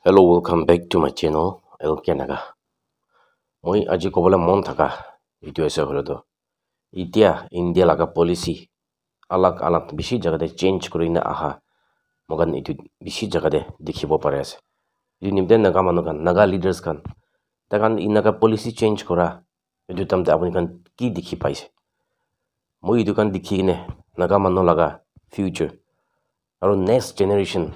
Hello, welcome back to my channel, LK Naga. Moi aji kobole mon thaka itu ase holo to. Itia India laga policy alag bishi jaga de change kurina aha. Mogan itu bishi jaga de dikhibo pare ase. Itu nimde naga manu kan, naga leaders kan. Takan inaga policy change kora. Itu tamte apuni kan ki dikhi paise. Moi itu kan dikhi ne naga manu laga future. Aro next generation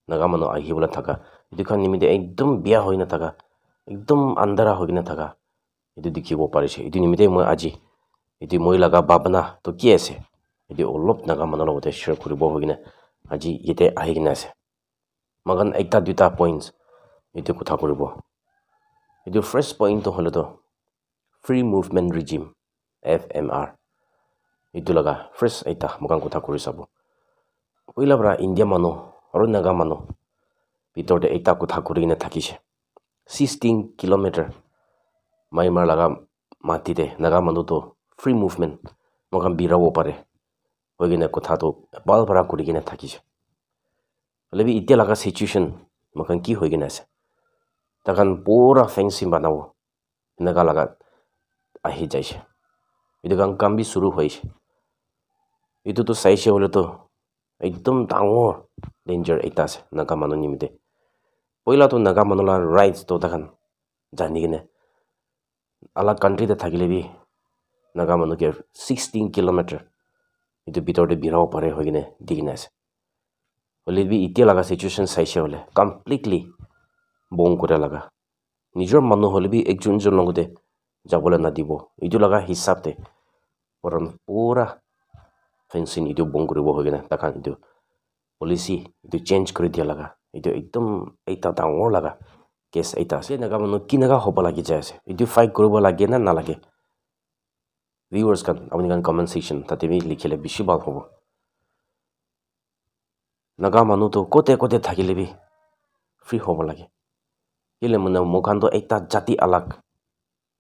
naga manu ahi bola thaka. Itu kan nimide ekdom biya hoina thaka. Ekdom andara hoina thaka. Itu dikhibo parise. Itu nimide moi aji. Itu moi laga babana to ki ase. Itu olop naga manu logote share kuribo hoina aji yete ahigina ase. Magan ekta duta points itu kotha kuribo. Itu first point to holo to free movement regime FMR. Itu laga first ekta magan kotha kuri sabo. Oila bra India manu aro naga manu bitor de ekta kotha kurina thakise 16 kilometer maimar laga mati de naga manu to free movement mogan birawo pare hoigina kotha to bal bara kurigina thakise lebi itia laga situation mogan ki hoigina ase takan pura fencing banawo naga laga ahi jaise itu kan kambi suru hoise itu to saise hole to ekdom dangor danger ekta ase naga manu nimite poila to naga manu la rights to takan jani gine alag country te thakile bi naga manu ke 16 kilometer itu bitor de birao pare hoigine digina ase hole bi itia laga situation saise hole completely bong kore laga nijor manu hole bi ekjon jon logote jabole na dibo itu laga hisab te poran pura fencing itu bong koribo hoigine takan itu policy itu change kori dia laga itu ekdom eta dangor laga case eta ase naga manu kinaga hoba lagi jaise itu fight koribo lage na nalage viewers kan apni kan comment section tate bi likhile bishi bal hobo naga manu to kote thakile bi free hobo lage ile muna mokan to ekta jati alag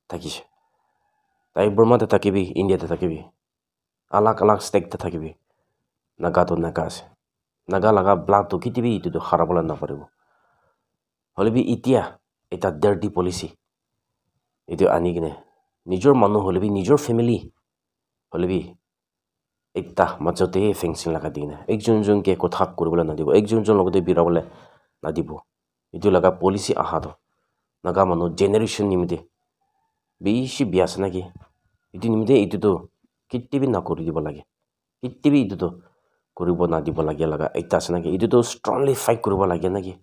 thakise tai burma te thakibi India te thakibi alag state te thakibi naga to naga ase naga laga blood to kitibi itu to kharabola na paribo holebi itia eta dirty policy itu anigine nijor manu holebi nijor family holebi ekta majote fencing laga dina ekjon jon ke kotha kuribola na dibo ekjon jon logote birabole na dibo itu laga policy aha to naga manu generation nimide bishi bias nagi itu nimide itu to kitibi na kori dibo lage kitibi itu to kuribo na dibo lage laga ekta ase nagi itu to strongly fight kuribo lage nagi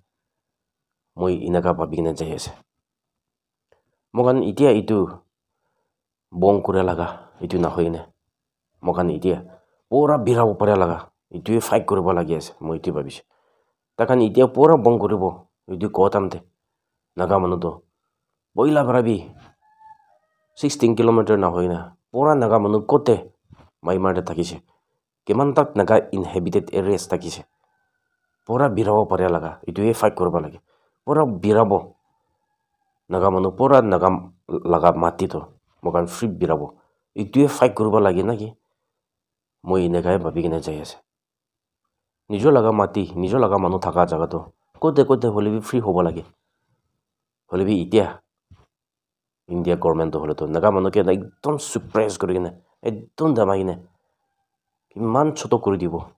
moi inaga babigina jai ase mogan itia itu bong kore laga itu na hoine mogan itia pura birabo pare laga itu fight kuribo lage ase moi itu babise takan itia pura bong koribo itu kotamte naga manu to boila barabi 16 kilometer na hoina pura naga manu kote maimar de thakise keman tak naga inhabited areas thakise pura birabo pare laga itu fight kuribo lage pura birabo naga manu pura naga laga mati to mogan free birabo itu fight kuribo lage naki moi inaga babigina jai ase nijo laga mati nijo laga manu thaka jaga to kote hole bi free hobo lage hole bi itia India government to hole to naga manu ke ekdom suppress korigine ekdom damagine iman choto kori dibo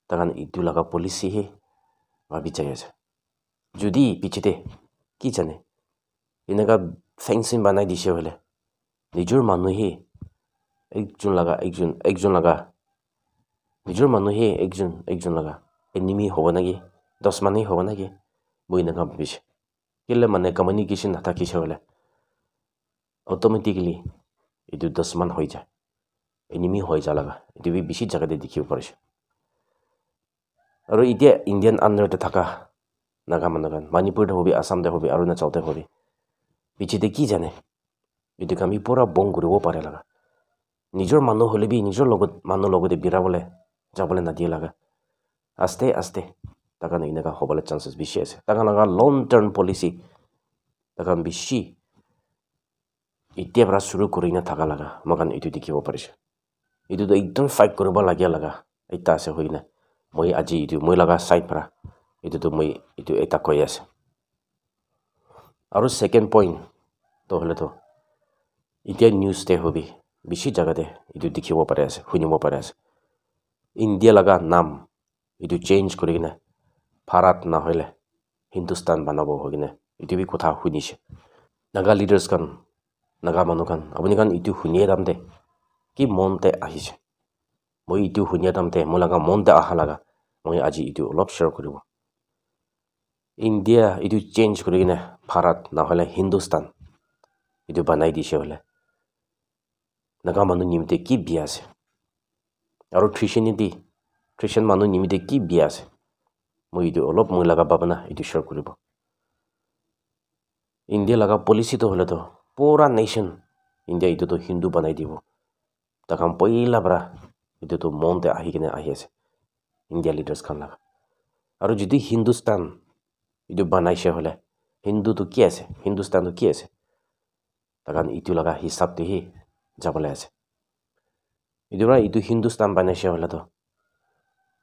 takan itu laga policy he babi jai ase judi pichite ki jane inaga fencing banai dise hole nijor manu he ekjon laga nijor manu he ekjon laga enemy hobo nagi 10 mani hobo nagi boi naga babise kile mane communication nathakise hole automatically itu 10 man hoi jay enemy hoi jalaga itu bi bishi jaga de dikhibo parise aro itia Indian under te thaka naga manu kan Manipur de hobi Assam de hobi Arunachal te hobi bichite ki jane itu kami pura bong koribo pare laga nijor manu hole bi nijor logot manu logote birabole jabole na die laga aste takan inaga hobole chances bishi ase takan laga long term policy takan bishi itia bra suru korina thaka laga magan itu dikhibo parise itu to ekdom fight koribo lage laga ekta ase hoina moi aji itu moi laga side para itu to moi itu eta কৈ আছে আৰু second point তো হলে তো এতিয়া news তে hobby বেছি জায়গাতে itu দেখিব পাৰে আছে শুনিব পাৰে আছে ইণ্ডিয়া লগা নাম itu চেঞ্জ কৰি কিনে ভাৰত নহলে হিন্দুস্তান বনাব হৈ কিনে itu বি কথা শুনিছে নাগা লিডাৰ্স kan নাগা মানুহ kan আপুনি kan itu শুনিয়ে দাম দে কি মনতে আহিছে মই itu শুনিয়ে দাম দে মোৰ লগা মনতে আহা লগা মই আজি itu অলপ শ্বেয়াৰ কৰিব ইণ্ডিয়া itu চেঞ্জ কৰি কিনে ভাৰত নহলে হিন্দুস্তান itu বনাই দিছে হলে নাগা মানুহ নিমিতে কি বিয়া আছে আৰু খ্ৰীষ্টিয়ান মানুহ নিমিতে কি বিয়া আছে মই itu অলপ মই লগা ভাবনা itu শ্বেয়াৰ কৰিব ইণ্ডিয়া লগা পলিচি তো হলে তো পুৰা নেশ্যন ইণ্ডিয়া itu তো হিন্দু বনাই দিব তাকাম পইলা পৰা itu তো মনতে আহি কিনে আহি আছে ইণ্ডিয়া লিডাৰ্স খান লগা আৰু যদি হিন্দুস্তান itu বনাইছে হলে হিন্দু তো কি আছে হিন্দুস্তান তো কি আছে তাকান itu লগা হিচাপতে হি যাবলৈ আছে itu হিন্দুস্তান বনাইছে হলে তো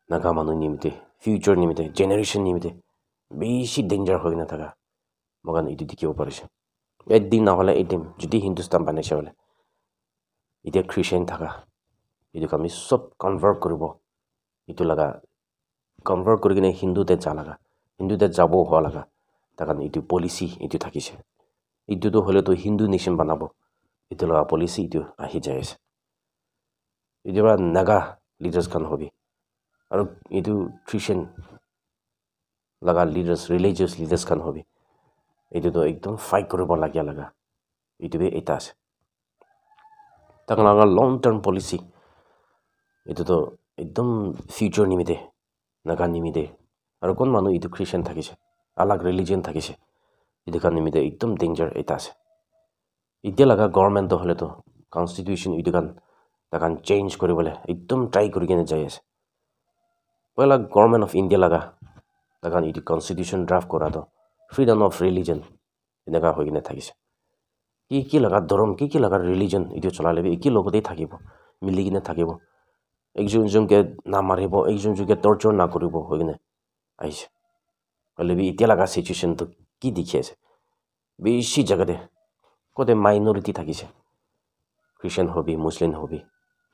নাগা মানুহ নিমিতে ফিউচাৰ নিমিতে জেনেৰেশ্যন নিমিতে বেছি ডেঞ্জাৰ হৈ না থাকা মগান itu দেখিব পাৰিছে একদিন নহলে এদিন যদি হিন্দুস্তান বনাইছে হলে এতিয়া খ্ৰীষ্টিয়ান থাকা itu আমি সব কনভাৰ্ট কৰিব itu লগা কনভাৰ্ট কৰি কিনে হিন্দুতে যা লগা হিন্দুতে যাব হোৱা লগা তাকান itu পলিচি itu থাকিছে itu তো হলে তো হিন্দু নেশ্যন বনাব itu লগা পলিচি itu আহি যায় আছে itu পৰা নাগা লিডাৰ্স খান হবি আৰু itu খ্ৰীষ্টিয়ান লগা লিডাৰ্স ৰিলিজিয়াছ লিডাৰ্স খান হবি itu তো একদম ফাইট কৰিব লাগিয়া লগা itu বি এটা আছে তাক লগা লং টাৰ্ম পলিচি itu তো একদম ফিউচাৰ নিমিতে নাগা নিমিতে আৰু কোন মানুহ itu খ্ৰীষ্টিয়ান থাকিছে আলাগ ৰিলিজিয়ন থাকিছে itu কান নিমিতে একদম ডেঞ্জাৰ এটা আছে এতিয়া লগা গভৰ্ণমেণ্ট হলে তো কনষ্টিটিউশ্যন itu কান তাকান চেঞ্জ কৰিবলৈ একদম ট্ৰাই কৰি কিনে যাই আছে পহিলা গভৰ্ণমেণ্ট অফ ইণ্ডিয়া লগা তাকান itu কনষ্টিটিউশ্যন ড্ৰাফট কৰাটো ফ্ৰীডম অফ ৰিলিজন এনেকুৱা হৈ কিনে থাকিছে কি লগা ধৰ্ম কি লগা ৰিলিজন itu চলাই ল'বি কি লগতেই থাকিব মিলি কিনে থাকিব একজনকে নামাৰিব একজনকে টৰ্চাৰ নকৰিব হৈ কিনে আহিছে হ'লে বি এতিয়া লগা চিটুৱেশ্যনটো কি দেখি আছে বেছি জাগাতে কতে মাইনৰিটি থাকিছে খ্ৰীষ্টিয়ান হবি মুছলিম হবি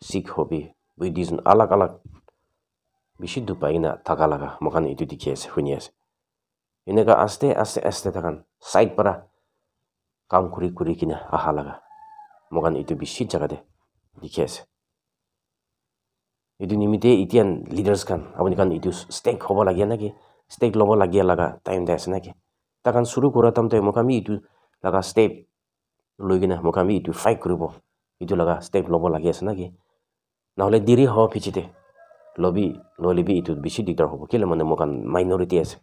শিখ হবি বুদ্ধিজম আলাগ বেছি দুপাই কিনে থাকা লগা মকান itu দেখি আছে শুনি আছে এনেকা আস্তে থাকান চাইড পৰা কাম কৰি কিনে আহা লগা মকান itu বেছি জাগাতে দেখি আছে itu নিমিতে এতিয়া লিডাৰ্স খান আপুনি কান itu ষ্টেক হ'ব লাগিয়া নেকি ষ্টেক ল'ব লাগিয়া লগা টাইম দে আছে নেকি তাকান শুৰু কৰা তামতে মকামি itu লগা ষ্টেপ লৈ কিনে মকামি itu ফাইট কৰিব itu লগা ষ্টেপ ল'ব লাগি আছে নেকি নহলে দেৰি হ'ব পিছতে ললিবি itu বেছি দিগদাৰ হ'ব কেলে মানে মকান মাইনৰিটি আছে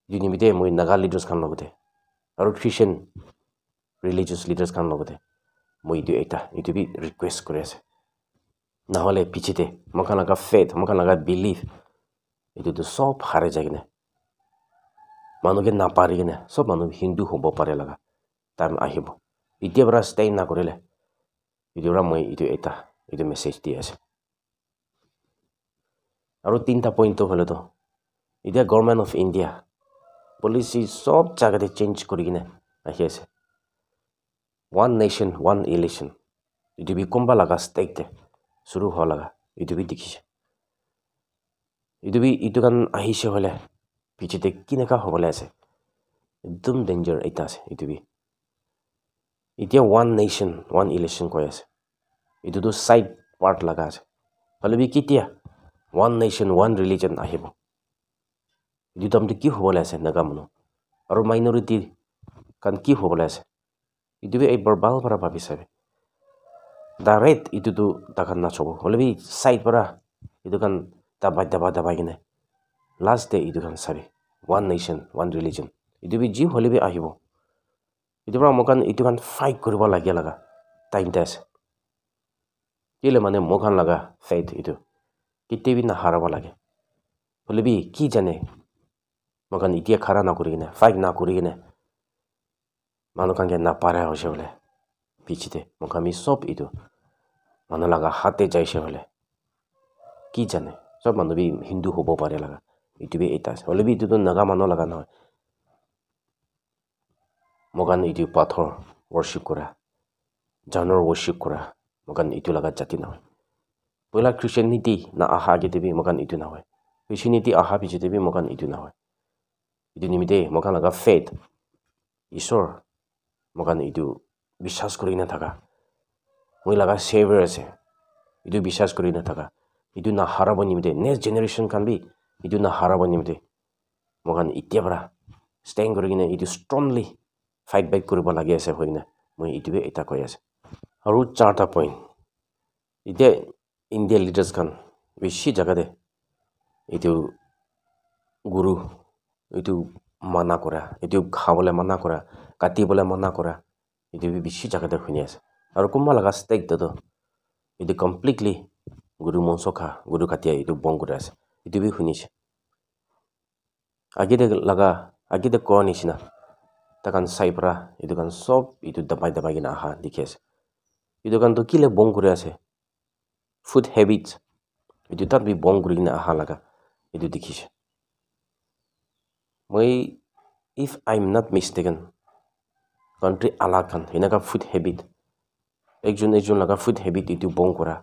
নিমিতে মই নাগা লিডাৰ্স খান লগতে আৰু খ্ৰীষ্টিয়ান ৰিলিজিয়াছ লিডাৰ্স খান লগতে মই itu বি ৰিকুৱেষ্ট কৰি আছে নহলে পিছতে মকান লগা ফেথ মকান লগা বিলিভ itu তো সব হাৰে যায় কিনে মানুহকে নাপাৰি কিনে সব মানুহ হিন্দু হ'ব পাৰে লগা টাইম আহিব এতিয়া পৰা ষ্টে নকৰিলে এতিয়া পৰা মই itu মেছেজ দি আছে আৰু তিনটা পইণ্ট হলে তো এতিয়া গভৰ্ণমেণ্ট অফ ইণ্ডিয়া পলিচি সব জাগাতে চেঞ্জ কৰি কিনে আহি আছে one nation one election itu বি কোনবা লগা ষ্টেকতে শুৰু হোৱা লগা itu বি দেখিছে itu কান আহিছে হলে পিছতে কেনেকা হ'বলৈ আছে একদম ডেঞ্জাৰ এটা আছে itu বি এতিয়া ওৱান নেশ্যন ওৱান ইলেকশ্যন কৈ আছে itu তো চাইড পাৰ্ট লগা আছে হ'লে বি কেতিয়া ওৱান নেশ্যন ওৱান ৰিলিজন আহিব itu তামতে কি হ'বলৈ আছে নাগা মানুহ আৰু মাইনৰিটি কান কি হ'বলৈ আছে itu বি এইবাৰ ভাল পৰা ভাবি চাবি ডাইৰেক্ট itu তো তাকান নাচব হ'লে বি চাইড পৰা itu কান দাবাই কিনে লাষ্ট ডে itu কান চাবি one nation one religion itu বি যি হ'লে বি আহিব itu পৰা মকান itu কান ফাইট কৰিব লাগিয়া লগা টাইমতে আছে কেলে মানে মকান লগা ফেথ itu কেতিয়া বি নাহাৰাব লাগে হ'লে বি কি জানে মকান এতিয়া খাৰা নকৰি কিনে ফাইট নকৰি কিনে মানুহ কানকে নাপাৰা হৈছে বোলে পিছতে মকামি সব itu মানুহ লগা হাতে যাইছে বোলে কি জানে সব মানুহ বি হিন্দু হ'ব পাৰে লগা ইটোবে এটা আছে হলেবি ইটো নাগা মানুহ লগা নহয় মগান ইটো পাথৰ worship কৰা জানৰ worship কৰা মগান ইটো লগা জাতি নহয় পইলা Christianity না আহা গেতেবি মগান ইটো নহয় Christianity আহা পিছতেবি মগান ইটো নহয় ইটো নিমিতে মগান লগা faith ঈশ্বৰ মগান ইটো বিশ্বাস কৰি না থাকা মই লগা savior আছে ইটো বিশ্বাস কৰি না থাকা ইটো না হাৰাব নিমিতে next generation kan bi ইটো না হাৰাব নিমিতে মগান ইতিয়া পৰা stand কৰি কিনে ইটো strongly fight back কৰিব লাগি আছে হৈ না মই ইটোবে এটা কৈ আছে আৰু চাৰটা পইণ্ট এতিয়া ইণ্ডিয়া লিডাৰ্স kan বেছি জাগাতে ইটো গুৰু ইটো মানা কৰা ইটো খাবলৈ মানা কৰা কাটিবলৈ মানা কৰা ইটো বেছি জাগাতে শুনি আছে আৰু কোনবা লগা ষ্টেক দতো ইটো কমপ্লিটলি গুৰু মনসখা গুৰু কাটিয়া ইটো বং কৰি আছে ইটো বি শুনিছে আগেতে কোৱা নিচিনা তাকান চাইপৰা ইটো কান সব ইটো দাবাই কিনা আহা দেখি আছে ইটো কান তো কিলে বং কৰি আছে ফুড হেবিটছ ইটো তাত বি বং কৰি কিনা আহা লগা ইটো দেখিছে মই if I'm not mistaken country alag kan hinaka food habit ekjon laga food habit itu bong kora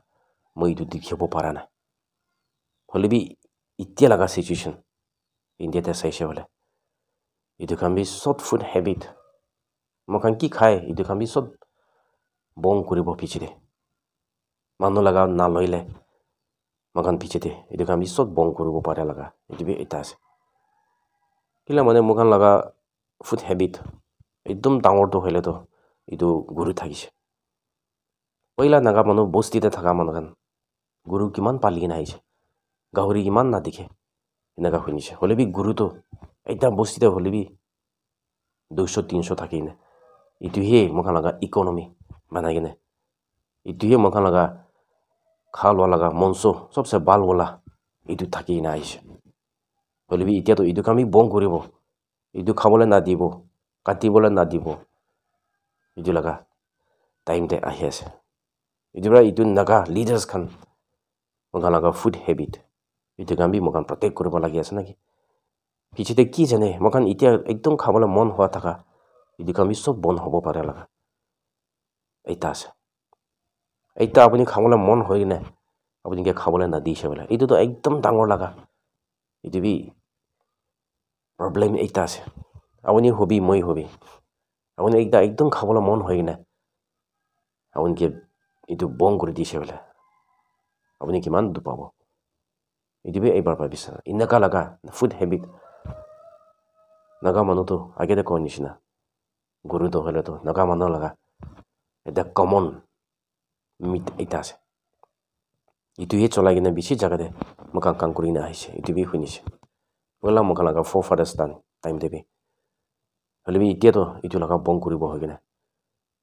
moi itu dikhibo para na holebi itia laga situation india te saise bole itu kan bi sot food habit mokan ki khai itu kan bi sot bong koribo pichide manu laga na loile mokan pichide itu kan bi sot bong koribo para laga itu bi eta ase kila mane mokan laga food habit একদম ডাঙৰ তো হলে তো ইটো গুৰু থাকিছে পইলা নাগা মানুহ বস্তিতে থাকা মানুহখান গুৰু কিমান পালি কিনে আহিছে গাহৰি কিমান না দেখে এনেকা শুনিছে হলেবি গুৰুটো একদম বস্তিতে হলেবি 200-300 থাকি কিনে ইটোহে মোখান লগা ইকনমি বানাই কিনে ইটোহে মোখান লগা খা লোৱা লগা মঞ্চ সবচে ভাল বলা ইটো থাকি কিনে আহিছে হলেবি এতিয়াতো ইটো কামি বং কৰিব ইটো খাবলৈ না দিব কাটিবলৈ না দিব ইটো লগা টাইমতে আহি আছে ইটো নাগা লিডাৰ্স খান মোখান লগা ফুড হেবিট ইটো কাম বি মোখান প্ৰটেক্ট কৰিব লাগি আছে নাকি পিছতে কি জানে মোখান এতিয়া একদম খাবলৈ মন হোৱা থাকা ইটো কাম বি সব বন হ'ব পাৰে লগা এটা আছে এটা আপুনি খাবলৈ মন হৈ কিনে আপুনি কি খাবলৈ না দিছে বোলে এইটোতো একদম ডাঙৰ লগা ইটো বি প্ৰব্লেম এটা আছে আপুনি হবি মই হবি আপুনি একদম খাবলৈ মন হৈ কিনে আপুনি কি ইটো বং কৰি দিছে বোলে আপুনি কিমান দুপাব ইটো বি এইবাৰ ভাবিছে এনেকা লগা ফুড হেবিট নাগা মানুহটো আগেতে কোৱা নিচিনা গুৰুটো হ'লেতো নাগা মানুহ লগা এটা কমন মিট এটা আছে ইটোহে চলাই কিনে বেছি জাগাতে মোকান কাম কৰি কিনে আহিছে ইটো বি শুনিছে বলা মোকান লগা ফৰ ফাদাৰ্ছ টাইম দেবি হলেবি এতিয়াতো ইটো লগা বং কৰিব হৈ কিনে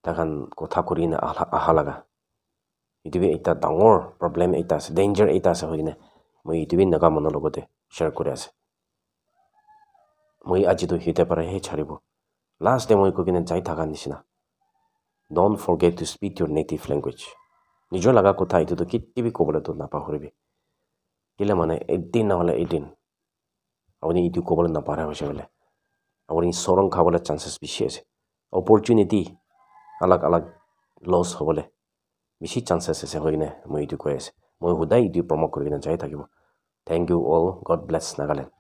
তাকান কথা কৰি কিনে আহা লগা ইটোবি এটা ডাঙৰ প্ৰব্লেম এটা আছে ডেঞ্জাৰ এটা আছে হৈ কিনে মই ইটোবি নাগা মানুহৰ লগতে শ্বেয়াৰ কৰি আছে মই আজিতো সিতে পৰা হে ছাড়িব লাষ্ট টাইম মই কৈ কিনে যাই থাকা নিচিনা don't forget two speak Euro native language নিজৰ লগা কথা এইটোতো কেতিয়াবি ক'বলৈতো নাপাহৰিবি কেলে মানে এদিন নহ'লে এদিন আপুনি ইটো ক'বলৈ নাপাহৰা হৈছে বোলে আপুনি চৰং খাবলৈ চান্সেছ বেছি আছে অপৰচুনিটি আলাগ লছ হ'বলৈ বেছি চান্সেছ আছে হৈ কিনে মই এইটো কৈ আছে মই সদায় ইটো প্ৰমোট কৰি কিনে যাই থাকিব thank you all God bless Nagaland